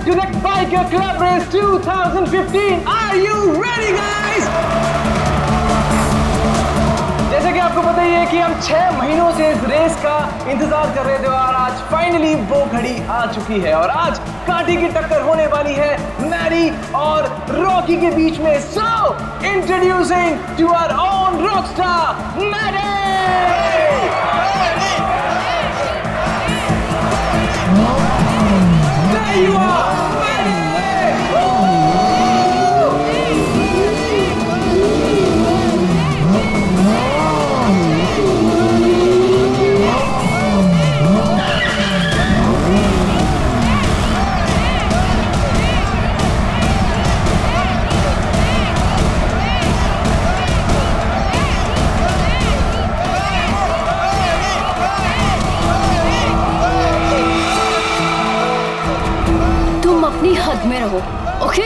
To the Biker Club Race 2015. Are you ready, guys? जैसे कि आपको पता ही है कि हम 6 महीनों से इस रेस का इंतजार कर रहे थे और आज फाइनली वो घड़ी आ चुकी है और आज कांटे की टक्कर होने वाली है मैडी और रॉकी के बीच में। So introducing to our own rockstar Maddy. There you are। अपनी हद में रहो, ओके?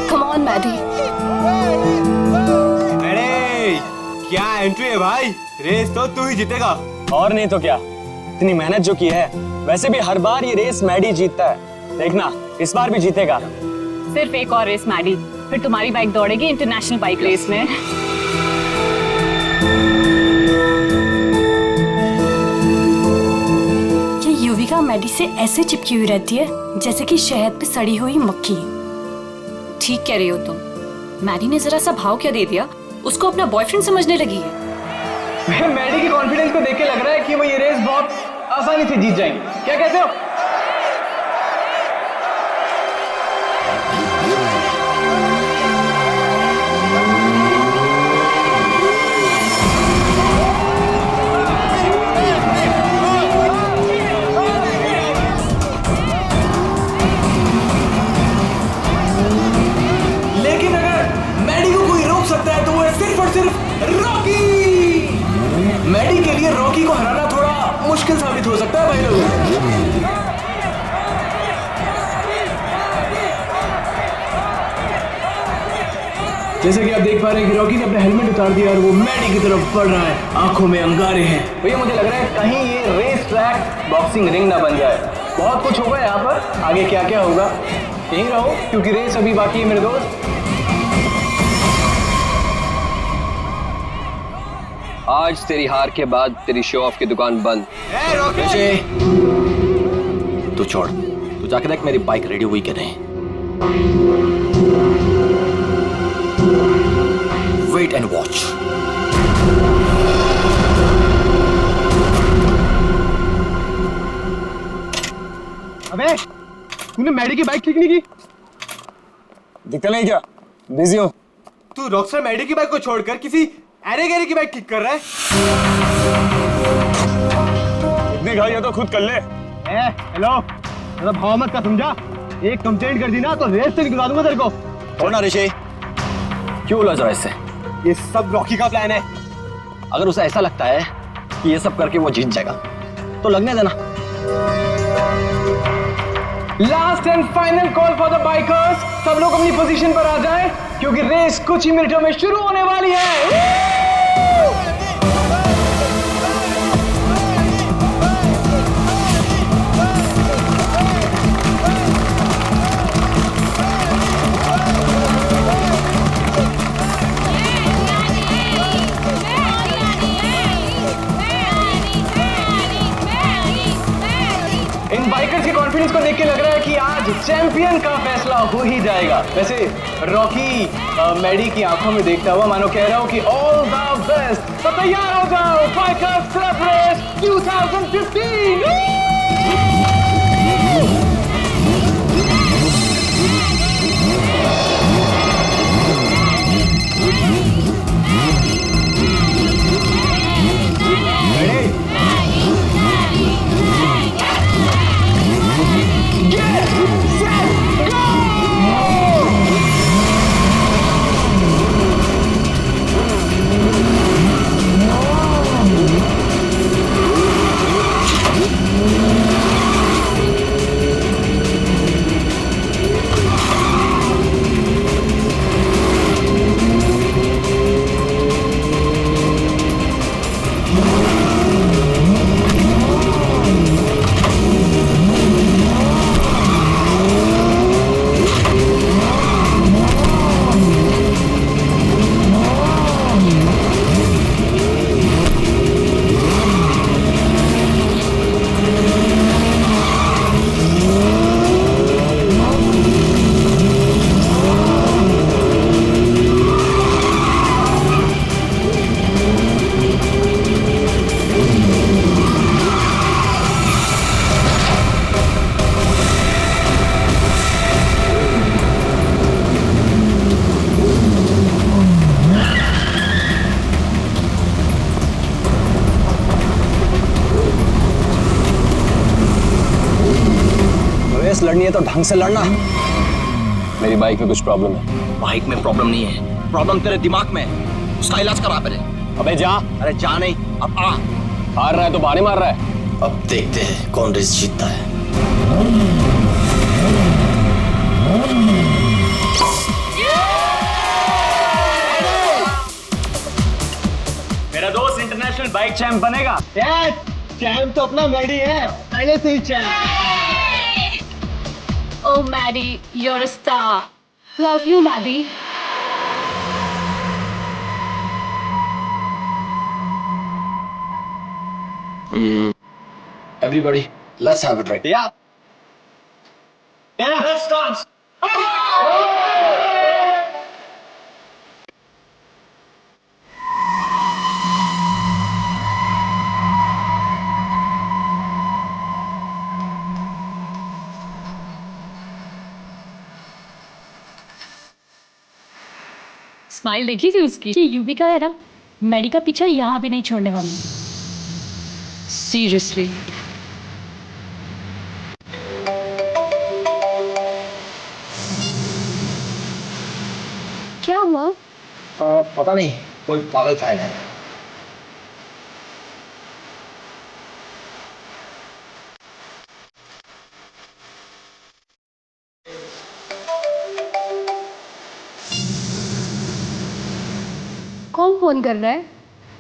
Come on Maddie. अरे क्या एंट्री है भाई, रेस तो तू ही जीतेगा। और नहीं तो क्या, इतनी मेहनत जो की है। वैसे भी हर बार ये रेस मैडी जीतता है, देखना इस बार भी जीतेगा। सिर्फ एक और रेस मैडी, फिर तुम्हारी बाइक दौड़ेगी इंटरनेशनल बाइक रेस में। युविका मैडी से ऐसे चिपकी हुई रहती है जैसे कि शहद पे सड़ी हुई मक्खी। ठीक कह रही हो तुम। मैडी ने जरा सा भाव क्या दे दिया, उसको अपना बॉयफ्रेंड समझने लगी है। मैडी के कॉन्फिडेंस को देख के लग रहा है कि वो ये रेस बहुत आसानी से जीत जाएंगी। क्या कहते हो? मैडी के लिए रॉकी को हराना थोड़ा मुश्किल साबित हो सकता है भाई लोगों। जैसे कि आप देख पा रहे हैं कि रॉकी ने अपना हेलमेट उतार दिया और वो मैडी की तरफ बढ़ रहा है, आंखों में अंगारे हैं। भैया मुझे लग रहा है कहीं ये रेस ट्रैक बॉक्सिंग रिंग ना बन जाए। बहुत कुछ होगा यहाँ पर, आगे क्या क्या होगा यहीं रहो क्योंकि रेस अभी बाकी है मेरे दोस्त। आज तेरी हार के बाद तेरी शो ऑफ की दुकान बंद। तू छोड़, तू जाके देख मेरी बाइक रेडी हुई कि नहीं। Wait and watch. अबे तूने मैडी की बाइक ठीक नहीं की? दिखता नहीं क्या, बिजी हो? तू रॉकस्टार मैडी की बाइक को छोड़कर किसी अरे गहरे की बाइक ठीक कर रहा है। इतनी घाई है तो खुद कर ले। हेलो, मेरा भाव मत का समझा। एक कंप्लेंट कर दी ना तो रेस से निकलवा दूंगा तेरे को। और ना ऋषि, क्यों उलझ रहा है इससे? ये सब रॉकी का प्लान है। अगर उसे ऐसा लगता है कि ये सब करके वो जीत जाएगा तो लगने देना। Last and final call for the bikers. सब लोग अपनी पोजीशन पर आ जाएं क्योंकि रेस कुछ ही मिनटों में शुरू होने वाली है। इन बाइकर्स के कॉन्फिडेंस को देख के लग रहा है कि आज चैंपियन का फैसला हो ही जाएगा। वैसे रॉकी मैडी की आंखों में देखता हुआ मानो कह रहा हूं कि ऑल द बेस्ट। तो तैयार हो जाओ, बाइकर्स क्लब रेस 2015। लड़नी है तो ढंग से लड़ना। मेरी बाइक में कुछ प्रॉब्लम है। बाइक में प्रॉब्लम नहीं है, प्रॉब्लम तेरे दिमाग में है। उसका इलाज करा पहले। अबे जा। अरे जा नहीं, अब आ। हार रहा है तो बाहर मार रहा है। अब देखते हैं कौन रेस जीतता है। मेरा दोस्त इंटरनेशनल बाइक चैंप बनेगा। चैंप तो अपना मैडी है, पहले से ही champ. Oh, Maddie, you're a star. Love you, Maddie. Everybody, let's have a drink. या लेट्स डांस। स्माइल देखी थी उसकी। ये युविका है ना, मैडी का पीछा यहाँ भी नहीं छोड़ने वाली। सीरियसली। क्या हुआ? पता नहीं, कोई पागल फैन है। कौन फोन कर रहा है?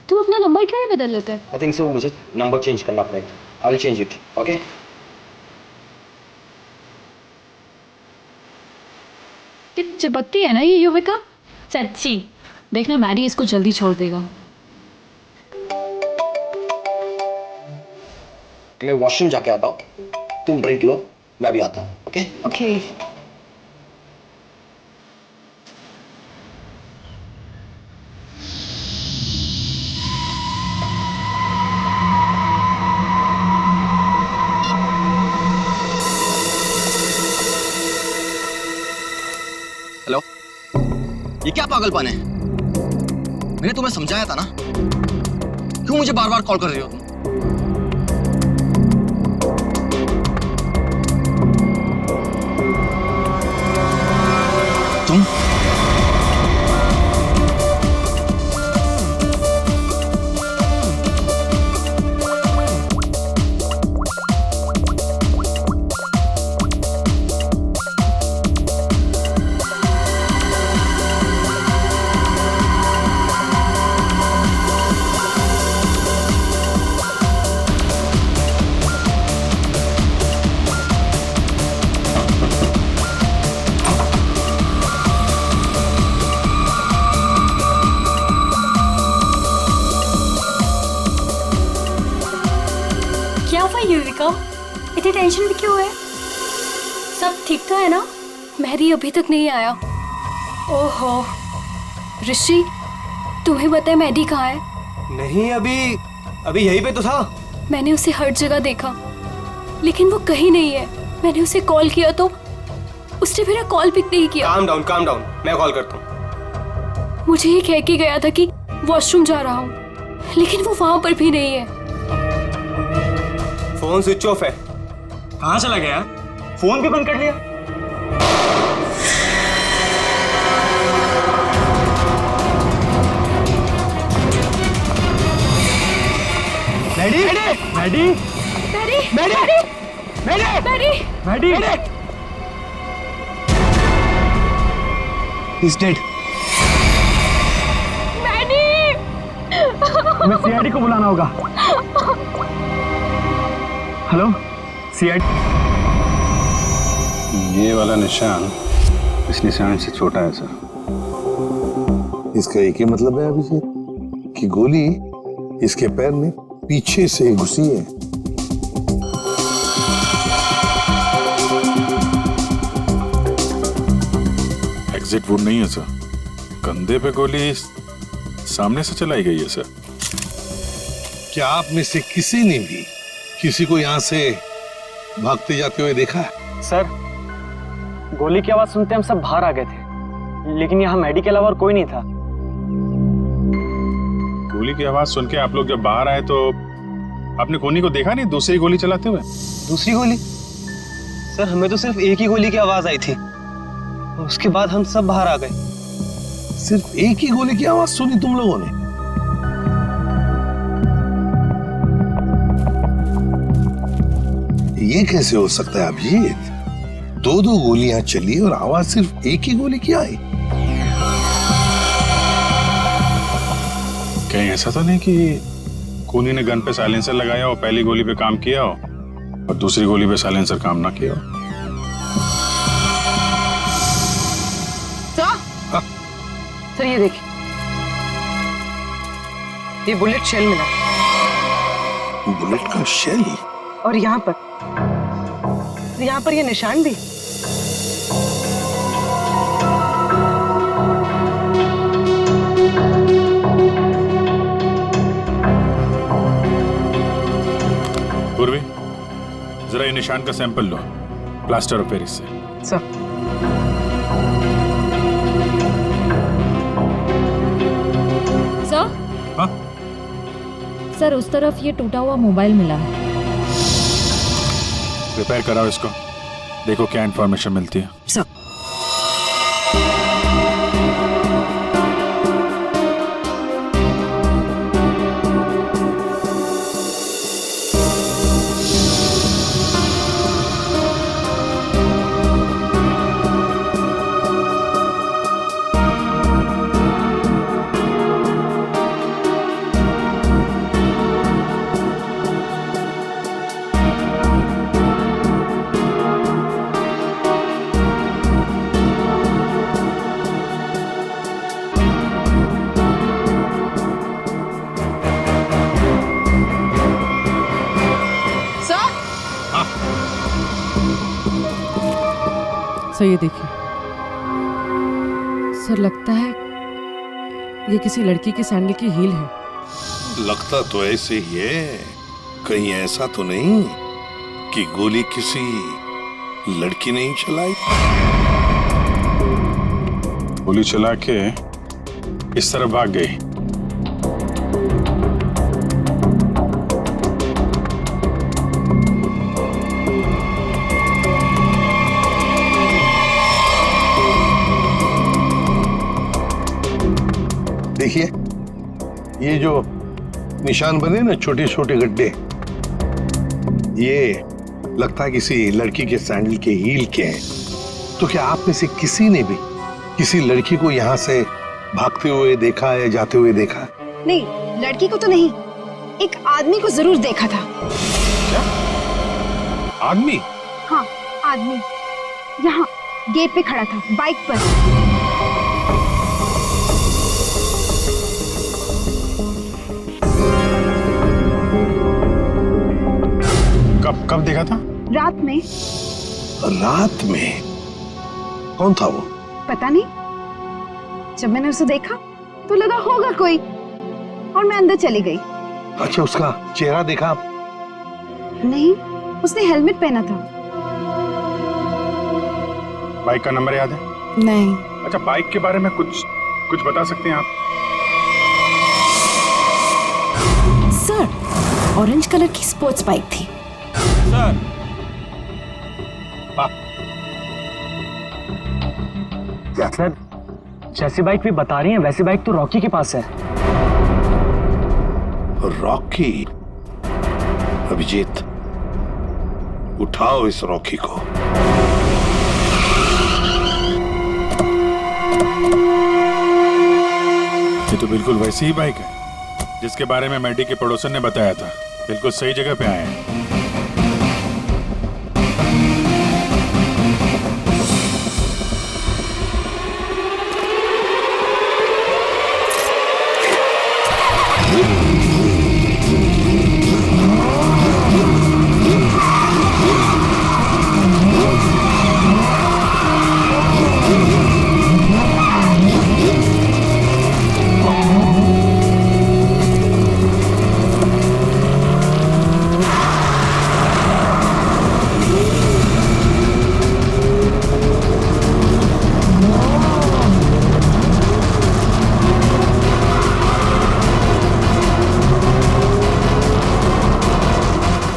तू अपना नंबर क्यों नहीं बदल लेता? आई थिंक सो मुझे नंबर चेंज करना पड़ेगा। I will change it, okay? कितनी चिपकती है ना ये युविका। सच्ची देखना, मैडी इसको जल्दी छोड़ देगा। मैं वॉशरूम जाके आता हूँ, तुम ड्रिंक लो, मैं भी आता हूँ, ओके? ओके। हेलो, ये क्या पागलपन है? मैंने तुम्हें समझाया था ना, क्यों मुझे बार बार कॉल कर रही हो तुम? क्या हुआ युविका? इतनी टेंशन भी क्यों है? सब ठीक तो है ना? मैडी अभी तक नहीं आया। ओहो ऋषि, तुम्हें पता है मैडी कहाँ है? नहीं, अभी यहीं पे तो था। मैंने उसे हर जगह देखा, लेकिन वो कहीं नहीं है। मैंने उसे कॉल किया तो उसने मेरा कॉल पिक नहीं किया। काम डाउन, मैं कॉल करता हूँ। मुझे ये कह के गया था कि वॉशरूम जा रहा हूँ, लेकिन वो वहां पर भी नहीं है। फोन स्विच ऑफ है। कहाँ चला गया? फोन भी बंद कर लिया। Maddy, Maddy, Maddy, Maddy, Maddy, Maddy, Maddy, He's dead. हमें सीआईडी को बुलाना होगा। Hello CID. ये वाला निशान इस निशान से छोटा है सर। इसका एक ही मतलब है अभिजीत कि गोली इसके पैर में पीछे से घुसी है। एग्जिट वुड नहीं है सर, कंधे पे गोली सामने से चलाई गई है सर। क्या आप में से किसी ने भी किसी को यहां से भागते जाते हुए देखा है? सर, गोली की आवाज सुनते हम सब बाहर आ गए थे, लेकिन यहाँ मैडी के अलावा और कोई नहीं था। गोली की आवाज सुन के आप लोग जब बाहर आए तो आपने कोनी को देखा नहीं दूसरी गोली चलाते हुए? दूसरी गोली? सर हमें तो सिर्फ एक ही गोली की आवाज आई थी, उसके बाद हम सब बाहर आ गए। सिर्फ एक ही गोली की आवाज सुनी तुम लोगों ने? ये कैसे हो सकता है अभिजीत? दो दो गोलियां चली और आवाज सिर्फ एक ही गोली की आई। कहीं ऐसा तो नहीं कि खूनी ने गन पे साइलेंसर लगाया हो, पहली गोली पे काम किया हो और दूसरी गोली पे साइलेंसर काम ना किया हो? सर ये देखिए, ये बुलेट शेल मिला। बुलेट का शेल? और यहाँ पर ये निशान भी। पूर्वी, जरा ये निशान का sample low, plaster of Paris से। सर हाँ? सर उस तरफ ये टूटा हुआ मोबाइल मिला है। रिपेयर कराओ इसको, देखो क्या इंफॉर्मेशन मिलती है। सर सर ये देखिए, सर लगता है ये किसी लड़की की सैंडल की हील है। लगता तो ऐसे ही है, कहीं ऐसा तो नहीं कि गोली किसी लड़की ने ही चलाई? गोली चला के इस तरफ भाग गई। देखिए, ये जो निशान बने ना, छोटे छोटे गड्ढे, ये लगता है किसी लड़की के सैंडल के हील के हैं। तो क्या आप में से किसी ने भी किसी लड़की को यहाँ से भागते हुए देखा या जाते हुए देखा? नहीं, लड़की को तो नहीं, एक आदमी को जरूर देखा था। क्या? आदमी? हाँ, आदमी यहाँ गेट पे खड़ा था, बाइक पर। कब देखा था? रात में। रात में? कौन था वो? पता नहीं, जब मैंने उसे देखा तो लगा होगा कोई, और मैं अंदर चली गई। अच्छा, उसका चेहरा देखा? नहीं, उसने हेलमेट पहना था। बाइक का नंबर याद है? नहीं। अच्छा, बाइक के बारे में कुछ बता सकते हैं आप? सर ऑरेंज कलर की स्पोर्ट्स बाइक थी। सर सर, जैसी बाइक भी बता रही हैं वैसी बाइक तो रॉकी के पास है। रॉकी? अभिजीत, उठाओ इस रॉकी को। ये तो बिल्कुल वैसी ही बाइक है जिसके बारे में मैडी के पड़ोसन ने बताया था। बिल्कुल सही जगह पे आए हैं।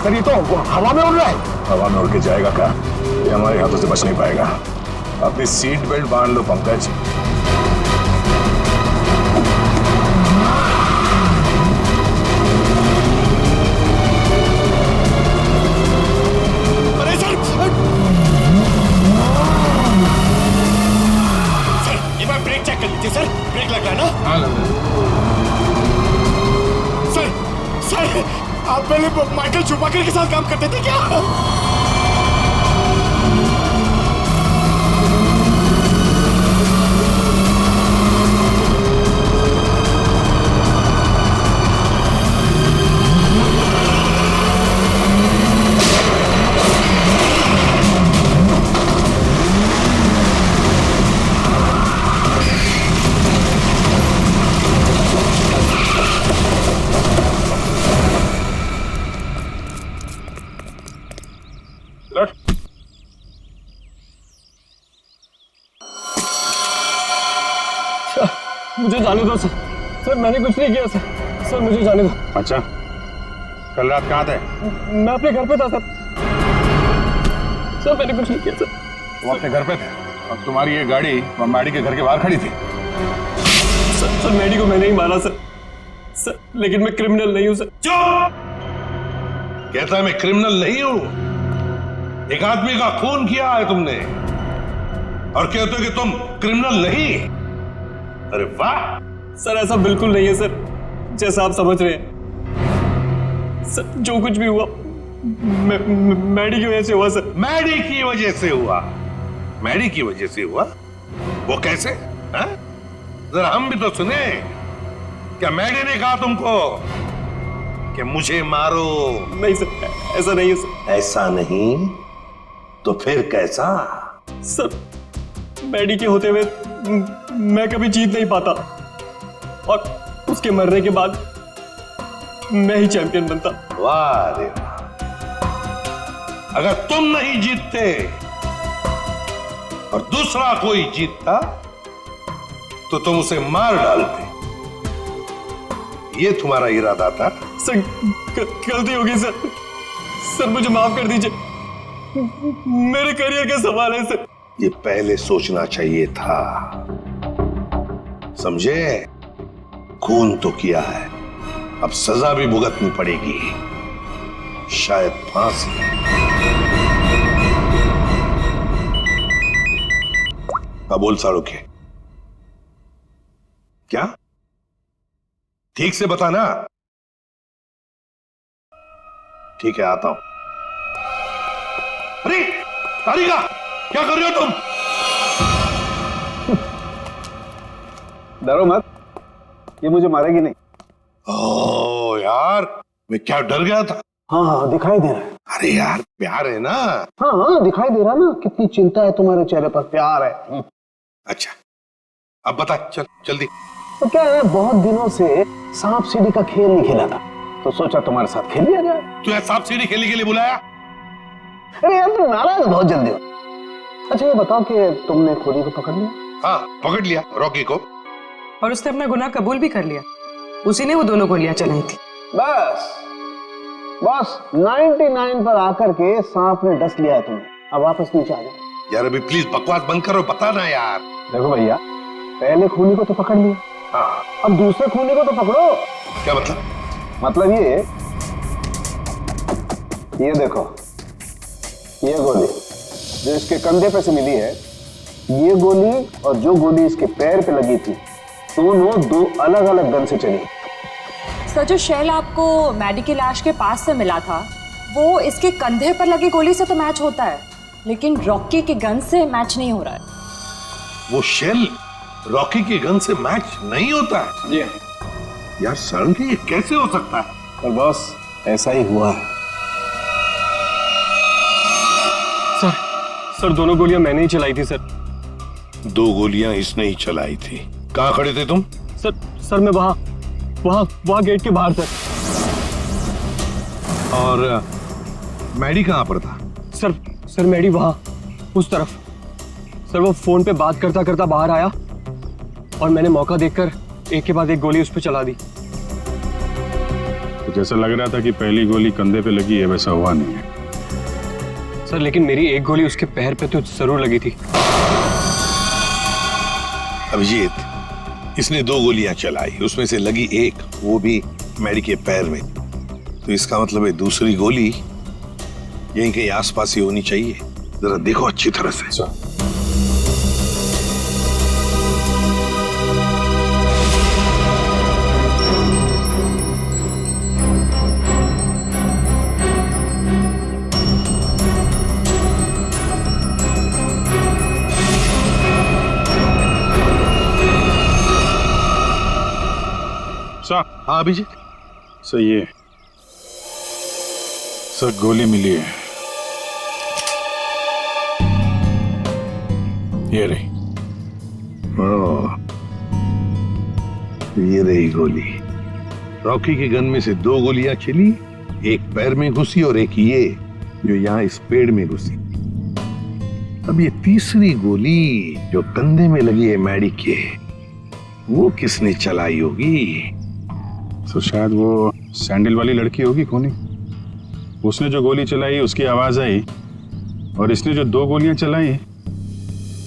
सर, ये तो हवा में उड़ रहा है। हवा में उड़ के जाएगा क्या? ये हमारे हाथों से बच नहीं पाएगा। अपनी सीट बेल्ट बांध लो पंकज। अरे सर, एक बार ब्रेक चेक कर लीजिए सर, ब्रेक लग रहा है ना? हाँ लग रहा है। सर आप पहले माइकल शूमाकर के साथ काम करते थे क्या? मुझे जाने दो सर। सर मैंने कुछ नहीं किया सर। सर मुझे जाने दो। अच्छा, कल रात कहाँ थे? मैं अपने घर पे था सर। सर मैंने कुछ नहीं किया सर। तुम अपने घर पे थे और तुम्हारी ये गाड़ी मैडी के घर के बाहर खड़ी थी। सर मैडी को मैंने ही मारा सर। सर लेकिन मैं क्रिमिनल नहीं हूँ सर। चुप! कहता है मैं क्रिमिनल नहीं हूं। एक आदमी का खून किया है तुमने और कहते हो कि तुम क्रिमिनल नहीं। अरे वाह! सर ऐसा बिल्कुल नहीं है सर, जैसा आप समझ रहे हैं। सर जो कुछ भी हुआ मैडी की वजह से हुआ सर। मैडी की वजह से हुआ? मैडी की वजह से हुआ? वो कैसे? हाँ? जरा हम भी तो सुने। क्या मैडी ने कहा तुमको कि मुझे मारो? नहीं सर, ऐसा नहीं है सर। ऐसा नहीं तो फिर कैसा? सर मैडी के होते हुए मैं कभी जीत नहीं पाता और उसके मरने के बाद मैं ही चैंपियन बनता। वाह रे वाह! अगर तुम नहीं जीतते और दूसरा कोई जीतता तो तुम उसे मार डालते। ये तुम्हारा इरादा था? सर गलती हो गई सर। सर मुझे माफ कर दीजिए, मेरे करियर का सवाल है सर। ये पहले सोचना चाहिए था, समझे? खून तो किया है, अब सजा भी भुगतनी पड़ेगी, शायद फांसी। अब बोल साड़ोखे, क्या? ठीक से बताना। ठीक है, आता हूं। अरे तारिका, क्या कर रहे हो तुम? डरो मत, ये मुझे मारेगी नहीं। ओह यार, मैं क्या डर गया था। हाँ दिखाई दे रहा है। अरे यार प्यार है ना। हाँ दिखाई दे रहा ना, कितनी चिंता है तुम्हारे चेहरे पर, प्यार है। अच्छा अब बता, चल जल्दी। तो क्या है, बहुत दिनों से सांप सीढ़ी का खेल नहीं खेला था, तो सोचा तुम्हारे साथ खेल लिया जाए। तू यार सांप सीढ़ी खेलने के लिए बुलाया? अरे यार तुम नाराज बहुत जल्दी हो। अच्छा ये बताओ कि तुमने खोली को पकड़ लिया? हाँ पकड़ लिया, रॉकी को। और उसने अपना गुनाह कबूल भी कर लिया। उसी ने वो दोनों गोलियां चलाई थी। बस 99 पर आकर के सांप ने डस लिया है तुम्हें। अब वापस नीचे आ जाओ। यार अभी प्लीज बकवास बंद करो, बता ना यार। देखो भैया, पहले खूनी को तो पकड़ लिया, हाँ अब दूसरे खूनी को तो पकड़ो। क्या मतलब? मतलब ये देखो, ये गोली जो इसके कंधे पे से मिली है, ये गोली और जो गोली इसके पैर पे लगी थी, दोनों दो अलग अलग गन से चली। सर जो शेल आपको मैडी की लाश के पास से मिला था, वो इसके कंधे पर लगी गोली से तो मैच होता है, लेकिन रॉकी के गन से मैच नहीं हो रहा है। वो शेल रॉकी की गन से मैच नहीं होता है? जी यार सर, ये कैसे हो सकता है? पर बॉस ऐसा ही हुआ है। सर दोनों गोलियां मैंने ही चलाई थी सर। दो गोलियां इसने ही चलाई थी। कहां खड़े थे तुम? सर मैं वहां गेट के बाहर था। और मैडी कहां पर था? सर मैडी वहां उस तरफ। सर वो फोन पे बात करता करता बाहर आया और मैंने मौका देखकर एक के बाद एक गोली उस पर चला दी। तो जैसा लग रहा था कि पहली गोली कंधे पे लगी है, वैसा हुआ नहीं है। सर लेकिन मेरी एक गोली उसके पैर पे तो जरूर लगी थी। अभिजीत, इसने 2 गोलियां चलाई, उसमें से लगी एक, वो भी मैडी के पैर में। तो इसका मतलब है दूसरी गोली यहीं कहीं आसपास ही होनी चाहिए। जरा देखो अच्छी तरह से। हाँ अभिजीत, सर ये सर गोली मिली है, ये रही। ये रही गोली। रॉकी के गन में से 2 गोलियां चली, एक पैर में घुसी और एक ये जो यहाँ इस पेड़ में घुसी। अब ये तीसरी गोली जो कंधे में लगी है मैडी के, वो किसने चलाई होगी? तो शायद वो सैंडल वाली लड़की होगी खूनी। उसने जो गोली चलाई उसकी आवाज आई, और इसने जो 2 गोलियां चलाई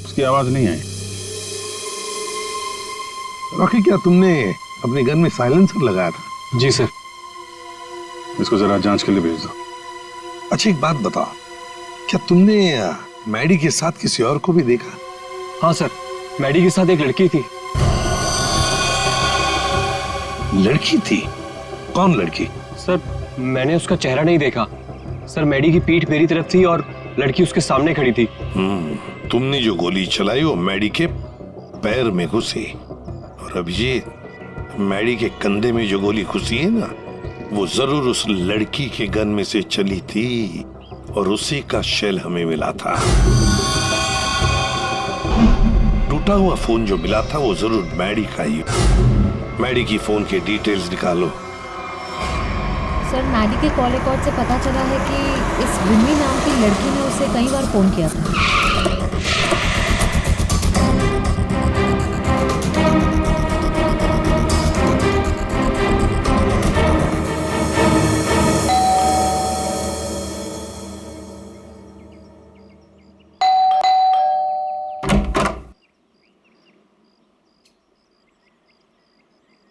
उसकी आवाज नहीं आई। रॉकी, क्या तुमने अपने गन में साइलेंसर लगाया था? जी सर। इसको जरा जांच के लिए भेज दो। अच्छा एक बात बताओ, क्या तुमने मैडी के साथ किसी और को भी देखा? हाँ सर, मैडी के साथ एक लड़की थी। लड़की थी? कौन लड़की? सर मैंने उसका चेहरा नहीं देखा सर, मैडी की पीठ मेरी तरफ थी और लड़की उसके सामने खड़ी थी। तुमने जो गोली चलाई वो मैडी के पैर में घुसी, और अभिजीत, मैडी के कंधे में जो गोली घुसी है ना, वो जरूर उस लड़की के गन में से चली थी, और उसी का शेल हमें मिला था। टूटा हुआ फोन जो मिला था वो जरूर मैडी का ही। मैडी की फोन के डिटेल्स निकालो। सर, मैडी के कॉल रिकॉर्ड से पता चला है कि इस विमी नाम की लड़की ने उसे कई बार फोन किया था।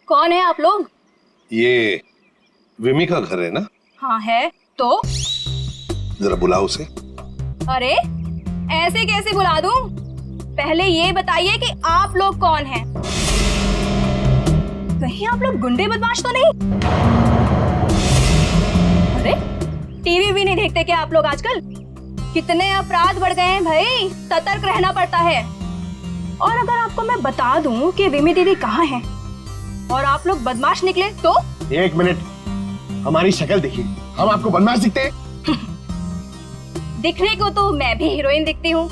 कौन है आप लोग? ये विमी का घर है ना? हाँ है। तो जरा बुलाओ उसे। अरे ऐसे कैसे बुला दूं? पहले ये बताइए कि आप लोग कौन हैं? कहीं आप लोग गुंडे बदमाश तो नहीं? अरे टीवी भी नहीं देखते क्या आप लोग आजकल? कितने अपराध बढ़ गए हैं भाई, सतर्क रहना पड़ता है। और अगर आपको मैं बता दूं कि विमी दीदी कहाँ है और आप लोग बदमाश निकले तो? 1 मिनट, हमारी शक्ल देखिए, हम आपको बदमाश दिखते हैं? दिखने को तो मैं भी हीरोइन दिखती हूँ,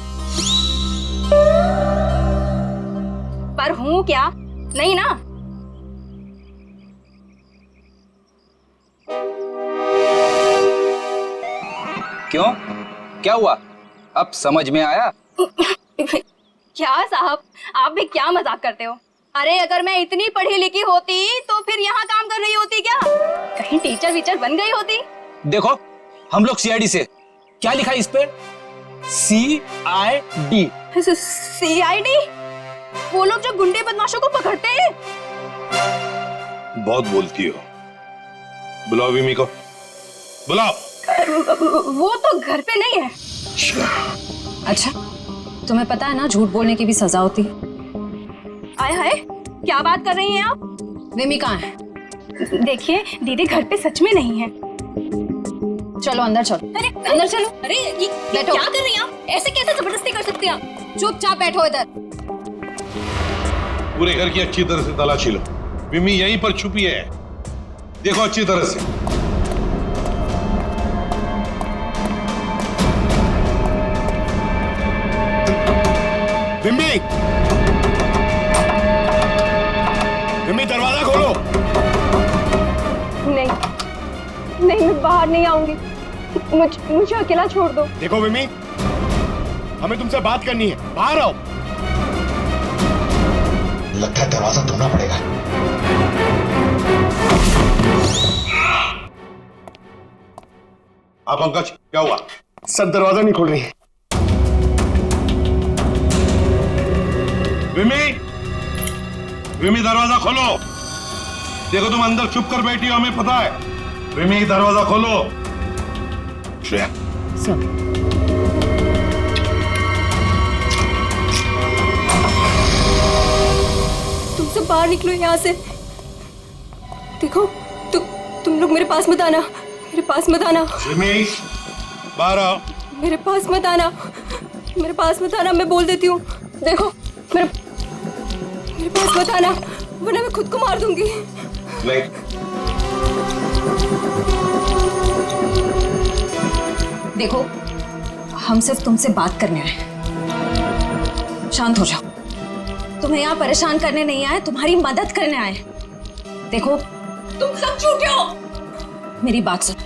पर हूँ क्या? नहीं ना। क्यों? क्या हुआ? अब समझ में आया? क्या साहब, आप भी क्या मजाक करते हो? अरे अगर मैं इतनी पढ़ी लिखी होती तो फिर यहाँ काम कर रही होती क्या? कहीं टीचर वीचर बन गई होती? देखो हम लोग सीआईडी से। क्या लिखा है इस पे? CID। CID? वो लोग जो गुंडे बदमाशों को पकड़ते हैं। बहुत बोलती हो। बुलाओ विमी को, बुलाओ। वो तो घर पे नहीं है। अच्छा, तुम्हें पता है ना झूठ बोलने की भी सजा होती है। आय हाय, क्या बात कर रही हैं आप? विमी कहाँ है? देखिए दीदी घर पे सच में नहीं है। चलो अंदर चलो। अरे अंदर चलो। अरे ये क्या कर रही हैं आप? ऐसे कैसे जबरदस्ती कर सकती हैं आप? चुपचाप बैठो इधर। पूरे घर की अच्छी तरह से तलाशी लो। विमी यहीं पर छुपी है, देखो अच्छी तरह से। विमी, विमी दरवाजा खोलो। नहीं नहीं, मैं बाहर नहीं आऊंगी। मुझे अकेला छोड़ दो। देखो विमी, हमें तुमसे बात करनी है, बाहर आओ। लगता है दरवाजा तोड़ना पड़ेगा। आप पंकज, क्या हुआ? सर दरवाजा नहीं खोल रही। विमी, विमी दरवाजा खोलो। देखो तुम अंदर चुप कर बैठी हो, हमें पता है। विमी दरवाजा खोलो। श्रेया सर तुम सब बाहर निकलो यहाँ से। देखो तुम लोग मेरे पास मत आना, मेरे पास मत आना। विमी बाहर आओ। मेरे पास मत आना, मेरे पास मत आना, मैं बोल देती हूँ। देखो मेरे पास मत आना, वरना मैं खुद को मार दूंगी। नहीं, देखो हम सिर्फ तुमसे बात करने आए, शांत हो जाओ। तुम्हें यहाँ परेशान करने नहीं आए, तुम्हारी मदद करने आए। देखो तुम सब झूठे हो, मेरी बात सुनो,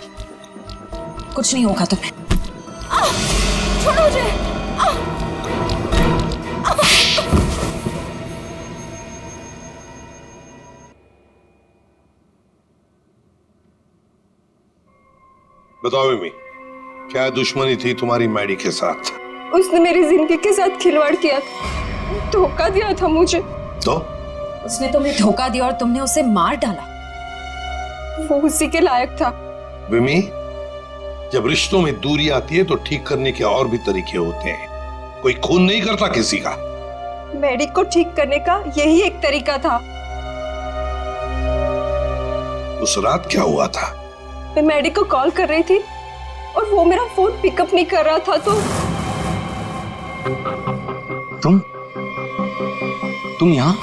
कुछ नहीं होगा तुम्हें। छोड़ो मुझे। बताओ विमी, क्या दुश्मनी थी तुम्हारी मैडी के साथ? उसने मेरी जिंदगी के साथ खिलवाड़ किया था, धोखा दिया था मुझे। तो उसने तुम्हें धोखा दिया और तुमने उसे मार डाला। वो उसी के लायक था। विमी, जब रिश्तों में दूरी आती है तो ठीक करने के और भी तरीके होते हैं। कोई खून नहीं करता किसी का। मैडी को ठीक करने का यही एक तरीका था। उस रात क्या हुआ था? मैं मैडी को कॉल कर रही थी और वो मेरा फोन पिकअप नहीं कर रहा था, तो तुम यहाँ?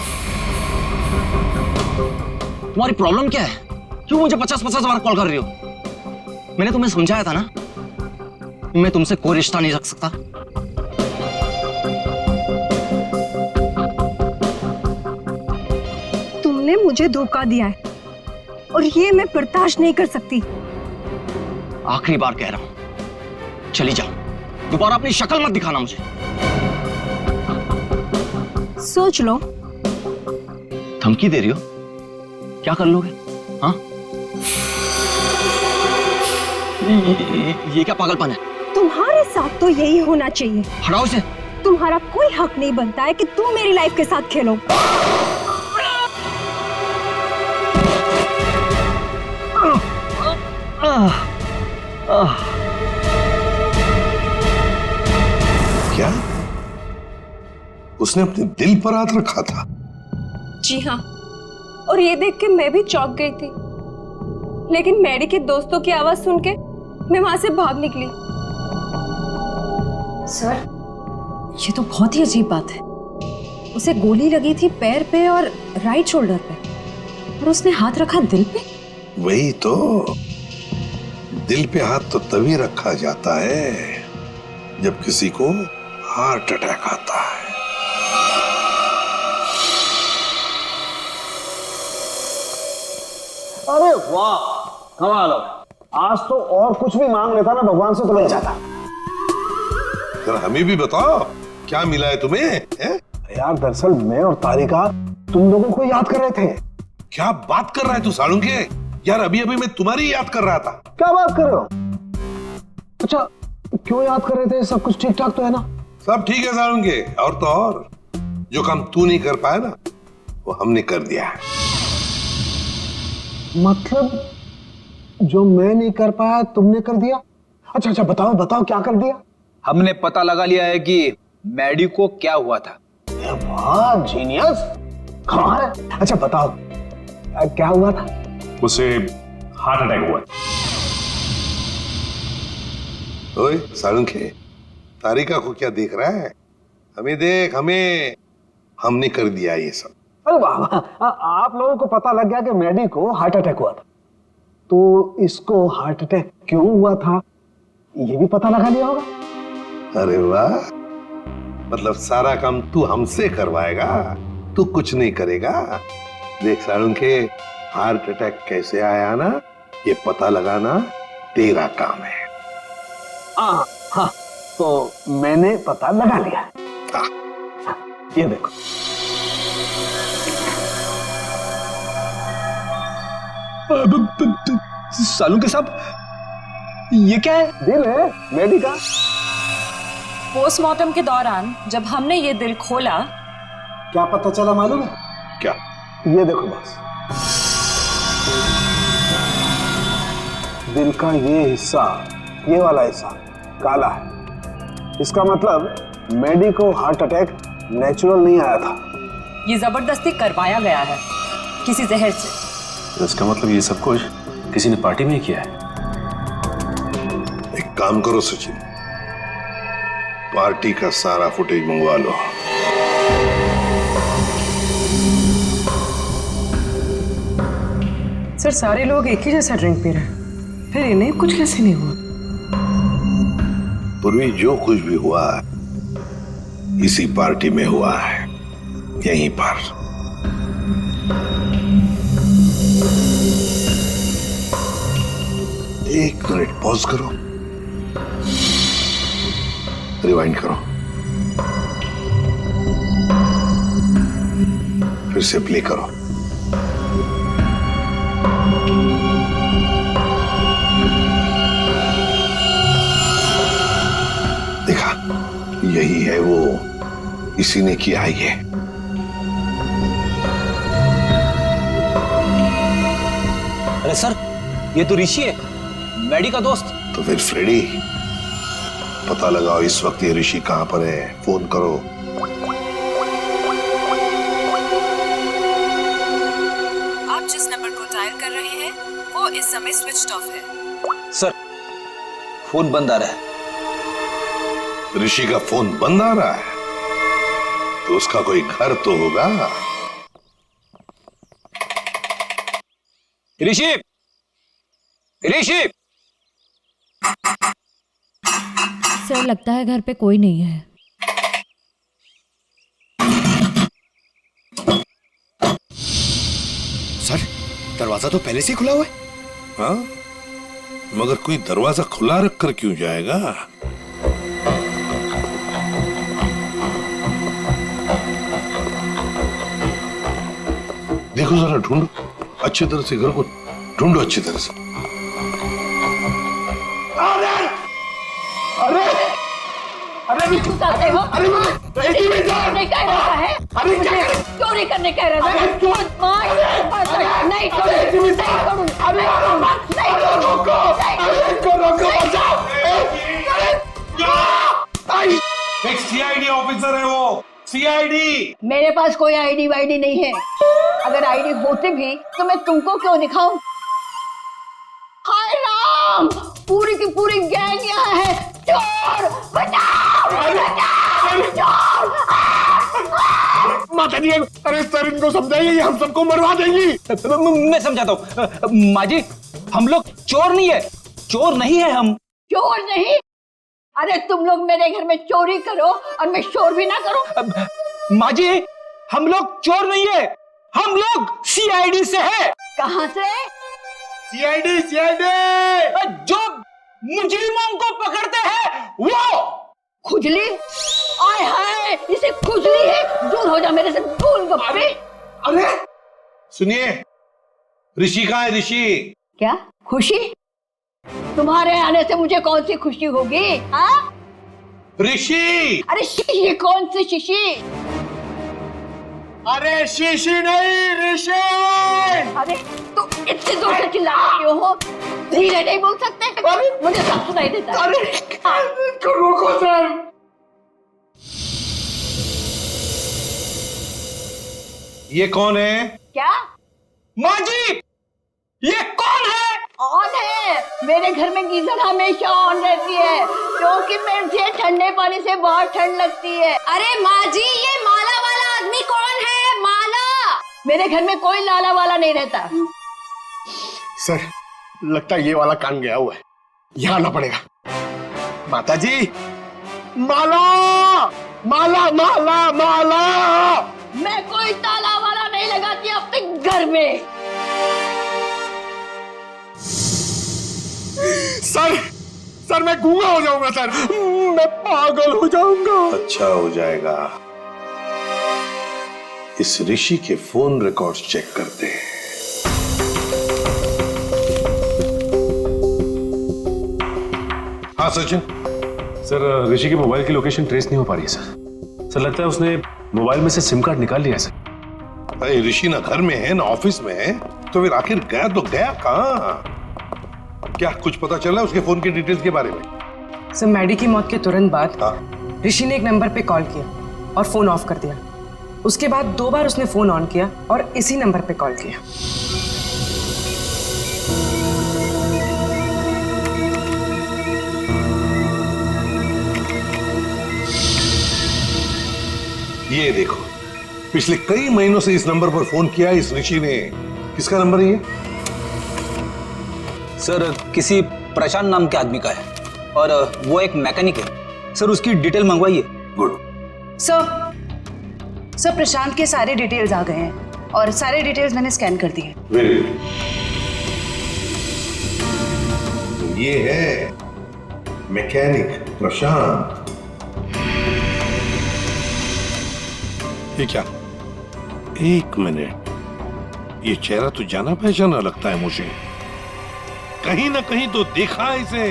तुम्हारी प्रॉब्लम क्या है? क्यों मुझे 50-50 बार कॉल कर रही हो? मैंने तुम्हें समझाया था ना, मैं तुमसे कोई रिश्ता नहीं रख सकता। तुमने मुझे धोखा दिया है और ये मैं बर्दाश्त नहीं कर सकती। आखिरी बार कह रहा हूं, चली जाओ। दोबारा अपनी शक्ल मत दिखाना मुझे। सोच लो। धमकी दे रही हो? क्या कर लोगे? हाँ? ये क्या पागलपन है? तुम्हारे साथ तो यही होना चाहिए। हटाओ इसे। तुम्हारा कोई हक नहीं बनता है कि तुम मेरी लाइफ के साथ खेलो। क्या उसने अपने दिल पर हाथ रखा था? जी हाँ, और ये देख के मैं भी चौंक गई थी, लेकिन मैडी के दोस्तों की आवाज सुन के मैं वहां से भाग निकली। सर, ये तो बहुत ही अजीब बात है। उसे गोली लगी थी पैर पे और राइट शोल्डर पे, और उसने हाथ रखा दिल पे। वही तो, दिल पे हाथ तो तभी रखा जाता है जब किसी को हार्ट अटैक आता है। अरे वाह, कमाल हो। आज तो और कुछ भी मांग लेता ना भगवान से तो मिल जाता। जरा हमें भी बताओ, क्या मिला है तुम्हें? यार दरअसल मैं और तारिका तुम लोगों को याद कर रहे थे। क्या बात कर रहा है तू सालुंके? यार अभी अभी मैं तुम्हारी याद कर रहा था। क्या बात कर रहे हो? अच्छा, क्यों याद कर रहे थे? सब कुछ ठीक ठाक तो है ना? सब ठीक है सालुंके, और तो और जो काम तू नहीं कर पाया ना, वो हमने कर दिया है। मतलब जो मैं नहीं कर पाया तुमने कर दिया? अच्छा अच्छा, बताओ बताओ क्या कर दिया? हमने पता लगा लिया है कि मैडी को क्या हुआ था। वाह जीनियस, कमाल है। अच्छा बताओ क्या हुआ था? उसे हार्ट अटैक हुआ। ओए सालुंके, तारिका को क्या देख रहा है? हमें देख, हमें। हमने कर दिया ये सब। अरे वाह, आप लोगों को पता लग गया कि मैडी को हार्ट अटैक हुआ था, तो इसको हार्ट अटैक क्यों हुआ था ये भी पता लगा लिया होगा। अरे वाह, मतलब सारा काम तू हमसे करवाएगा, तू कुछ नहीं करेगा। देख सालुंके, हार्ट अटैक कैसे आया ना, ये पता लगाना तेरा काम है। हाँ, तो मैंने पता लगा लिया। ये देखो। सालुंके साहब, ये क्या है? दिल है मैडी का। पोस्टमार्टम के दौरान जब हमने ये दिल खोला, क्या पता चला मालूम है? क्या? ये देखो बस, दिल का ये हिस्सा, ये वाला हिस्सा काला है। इसका मतलब मैडी को हार्ट अटैक नेचुरल नहीं आया था, ये जबरदस्ती करवाया गया है किसी जहर से। इसका मतलब ये सब कुछ किसी ने पार्टी में किया है। एक काम करो सचिन, पार्टी का सारा फुटेज मंगवा लो। सर सारे लोग एक ही जैसा ड्रिंक पी रहे हैं, फिर इन्हें कुछ कैसे नहीं हुआ? पूर्वी जो कुछ भी हुआ है इसी पार्टी में हुआ है, यहीं पर। एक मिनट पॉज करो, रिवाइंड करो, फिर से प्ले करो। देखा, यही है वो, इसी ने किया है ये। अरे सर, ये तो ऋषि है, मैडी का दोस्त। तो फिर फ्रेडी, पता लगाओ इस वक्त ये ऋषि कहां पर है, फोन करो। आप जिस नंबर को डायल कर रहे हैं वो इस समय स्विच्ड ऑफ है। सर, फोन बंद आ रहा है। ऋषि का फोन बंद आ रहा है तो उसका कोई घर तो होगा। ऋषि, ऋषि! सर लगता है घर पे कोई नहीं है। सर, दरवाजा तो पहले से ही खुला हुआ है। हाँ, मगर कोई दरवाजा खुला रखकर क्यों जाएगा? देखो जरा, ढूंढो अच्छी तरह से, घर को ढूंढो अच्छी तरह से। अरे करते हो? नहीं कह रहा है, चोरी करने कह रहा है। नहीं एक सीआईडी ऑफिसर है वो, सीआईडी। मेरे पास कोई आईडी वाईडी नहीं है। अगर आईडी होती भी तो मैं तुमको क्यों दिखाऊं? हाय राम, पूरी की पूरी गैंग यहाँ है। चोर बचाओ, बचाओ, चोर! माता जी, अरे सर इनको समझाइए, ये हम सबको मरवा देंगी। मैं समझाता हूँ। माँ जी, हम लोग चोर नहीं है, चोर नहीं है हम। चोर नहीं? अरे तुम लोग मेरे घर में चोरी करो और मैं शोर भी ना करूं। माँ जी, हम लोग चोर नहीं है, हम लोग सीआईडी से है। कहाँ से? सीआईडी, सीआईडी जो मुजरिमों को पकड़ते हैं वो। खुजली? आय हाय, इसे खुजली है। दूर हो जा मेरे से, गोलगप्पे। अरे सुनिए, ऋषि कहाँ है? ऋषि क्या खुशी? तुम्हारे आने से मुझे कौन सी खुशी होगी? हाँ, ऋषि। अरे शीशी कौन सी शीशी? अरे शीशी नहीं, ऋषि। अरे तो इतने जोर से चिल्ला रहे हो, धीरे नहीं बोल सकते? मुझे सब सुनाई देता है। अरे रोको सर। ये कौन है? क्या? माँ जी, ये कौन है? ऑन है। मेरे घर में गीजर हमेशा ऑन रहती है क्योंकि मुझे ठंडे पानी से बहुत ठंड लगती है। अरे माँ जी, ये माला वाला आदमी कौन है? माला? मेरे घर में कोई लाला वाला नहीं रहता। सर, लगता है ये वाला कान गया हुआ है, यहाँ आना पड़ेगा। माता जी, माला, माला, माला, माला। मैं कोई ताला वाला नहीं लगाती अपने घर में। सर मैं गूंगा हो जाऊंगा सर, मैं पागल हो जाऊंगा। अच्छा हो जाएगा। इस ऋषि के फोन रिकॉर्ड्स चेक करते हैं। हाँ सचिन। सर ऋषि की मोबाइल की लोकेशन ट्रेस नहीं हो पा रही है सर। सर लगता है उसने मोबाइल में से सिम कार्ड निकाल लिया है सर। अरे ऋषि ना घर में है ना ऑफिस में है, तो फिर आखिर गया तो गया कहाँ? क्या कुछ पता चला उसके फोन की डिटेल्स के बारे में? सर मैडी की मौत के तुरंत बाद ऋषि ने एक नंबर पे कॉल किया और फोन ऑफ कर दिया। उसके बाद 2 बार उसने फोन ऑन किया और इसी नंबर पे कॉल किया। ये देखो, पिछले कई महीनों से इस नंबर पर फोन किया इस ऋषि ने। किसका नंबर है ये? सर किसी प्रशांत नाम के आदमी का है और वो एक मैकेनिक है। सर उसकी डिटेल मंगवाइए। गुड। सर प्रशांत के सारे डिटेल्स आ गए हैं और सारे डिटेल्स मैंने स्कैन कर दिए। Very good. तो ये है मैकेनिक प्रशांत। ये क्या? एक मिनट, ये चेहरा तो जाना पहचाना लगता है मुझे। कहीं ना कहीं तो देखा इसे।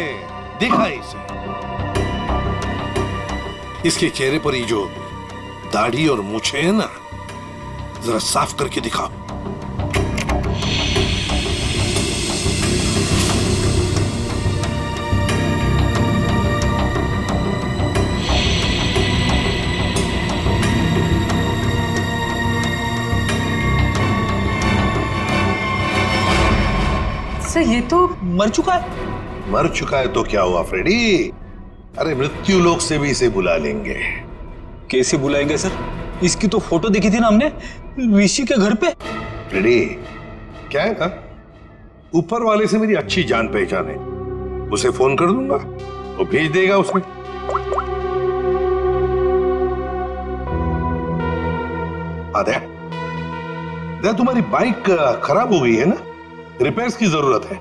इसके चेहरे पर ये जो दाढ़ी और मूछें है ना, जरा साफ करके दिखाओ। सर ये तो मर चुका है। मर चुका है तो क्या हुआ फ्रेडी? अरे मृत्यु लोक से भी इसे बुला लेंगे। कैसे बुलाएंगे सर? इसकी तो फोटो देखी थी ना हमने ऋषि के घर पे। फ्रेडी, क्या है ना, ऊपर वाले से मेरी अच्छी जान पहचान है। उसे फोन कर दूंगा, वो भेज देगा उसमें। दया, तुम्हारी बाइक खराब हो गई है ना, रिपेयर्स की जरूरत है।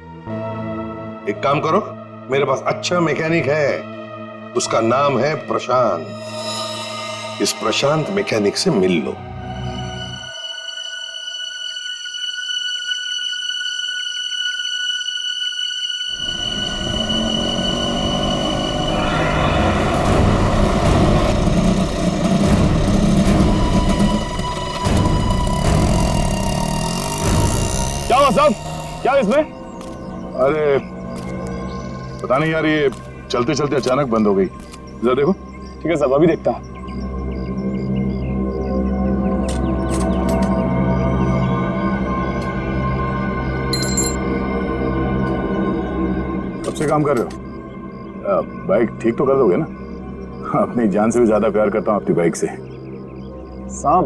एक काम करो, मेरे पास अच्छा मैकेनिक है, उसका नाम है प्रशांत। इस प्रशांत मैकेनिक से मिल लो। क्या हुआ साहब? क्या इसमें? अरे पता नहीं यार, ये चलते चलते अचानक बंद हो गई। जरा देखो। ठीक है साहब, अभी देखता हूं। कब से काम कर रहे हो? बाइक ठीक तो कर दोगे ना? अपनी जान से भी ज्यादा प्यार करता हूं अपनी बाइक से। साहब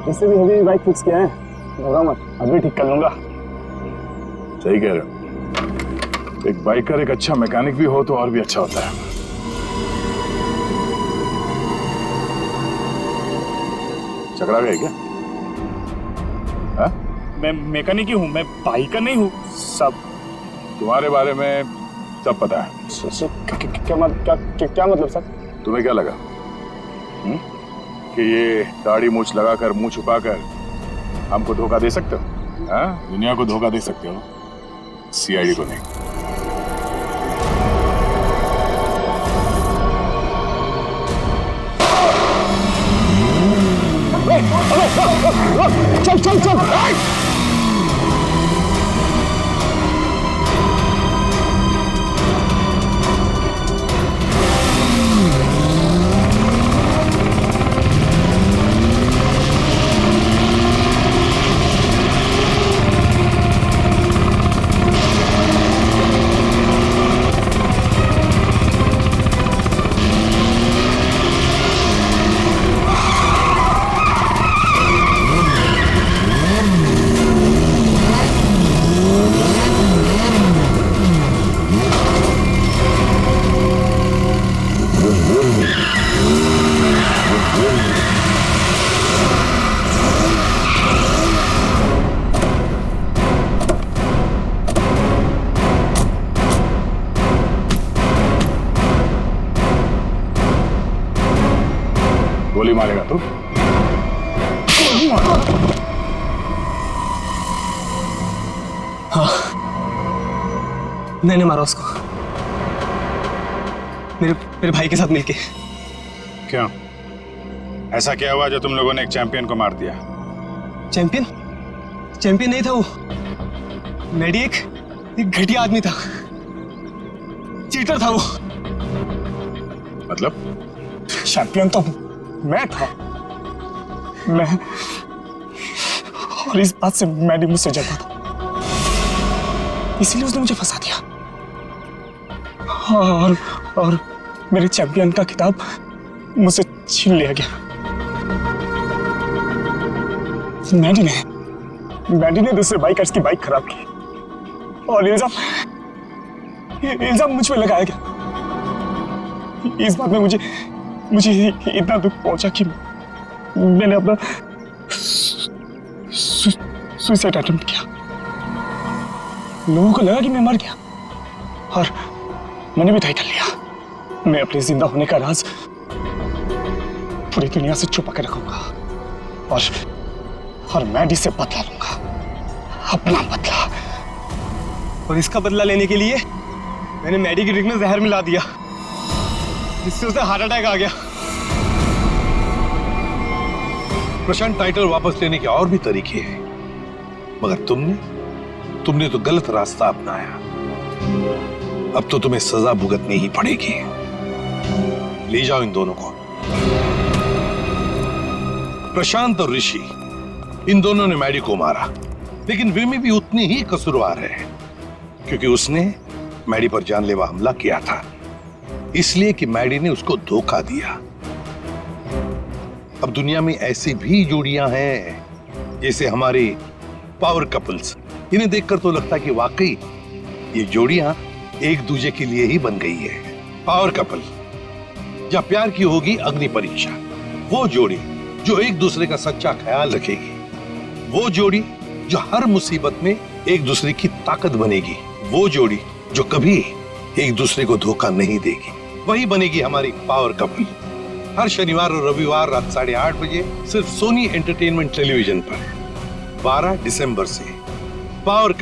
इससे भी अभी बाइक फिक्स किया है, घबराओ मत, अभी ठीक कर लूंगा। सही कह रहे हो। एक बाइकर एक अच्छा मैकेनिक भी हो तो और भी अच्छा होता है। चकरा गए क्या? हा? मैं मैकेनिक ही हूँ, मैं बाइकर नहीं हूँ। सब तुम्हारे बारे में सब पता है। क्या मतलब सर? तुम्हें क्या लगा कि ये दाढ़ी मूछ लगाकर मुंह छुपाकर हमको धोखा दे सकते हो? हाँ? दुनिया को धोखा दे सकते हो, सीआईडी को नहीं। चल चल चल। गोली मारेगा तू? हाँ, मैंने मारा उसको। मेरे भाई के साथ मिलके। क्यों? ऐसा क्या हुआ जो तुम लोगों ने एक चैंपियन को मार दिया? चैंपियन नहीं था वो। मैडी एक घटिया आदमी था, चीटर था वो। मतलब? चैंपियन तो मैं था। मैं, और इस बात से मैडी मुझसे जलता था, इसीलिए उसने मुझे फंसा दिया। और मेरे चैंपियन का खिताब मुझसे छीन लिया गया। मैडी ने दूसरे बाइकर्स की बाइक खराब की और इल्जाम मुझ पे लगाया गया। इस बात में मुझे इतना दुख पहुंचा कि मैंने अपना सुसाइड अटेम्प्ट किया। लोगों को लगा कि मैं मर गया और मैंने भी तय कर लिया, मैं अपने जिंदा होने का राज पूरी दुनिया से छुपा के रखूंगा और मैडी से बदला लूंगा, अपना बदला। और इसका बदला लेने के लिए मैंने मैडी की ड्रिंक में जहर मिला दिया, जिससे उसे हार्ट अटैक आ गया। प्रशांत, टाइटल वापस लेने के और भी तरीके हैं, मगर तुमने तो गलत रास्ता अपनाया। अब तो तुम्हें सजा भुगतनी ही पड़ेगी। ले जाओ इन दोनों को। प्रशांत और ऋषि, इन दोनों ने मैडी को मारा, लेकिन विमी भी उतनी ही कसूरवार है, क्योंकि उसने मैडी पर जानलेवा हमला किया था, इसलिए कि मैडी ने उसको धोखा दिया। अब दुनिया में ऐसी भी जोड़ियां हैं, जैसे हमारे पावर कपल्स। इन्हें देखकर तो लगता है कि वाकई ये जोड़ियां एक दूसरे के लिए ही बन गई है। पावर कपल, जहां प्यार की होगी अग्नि परीक्षा, वो जोड़ी जो एक दूसरे का सच्चा ख्याल रखेगी, वो जोड़ी जो हर मुसीबत में एक दूसरे की ताकत बनेगी, वो जोड़ी जो कभी एक दूसरे को धोखा नहीं देगी, वही बनेगी हमारी पावर कपल। हर शनिवार और रविवार रात 8:30 बजे सिर्फ सोनी एंटरटेनमेंट टेलीविजन पर 12 दिसंबर से पावर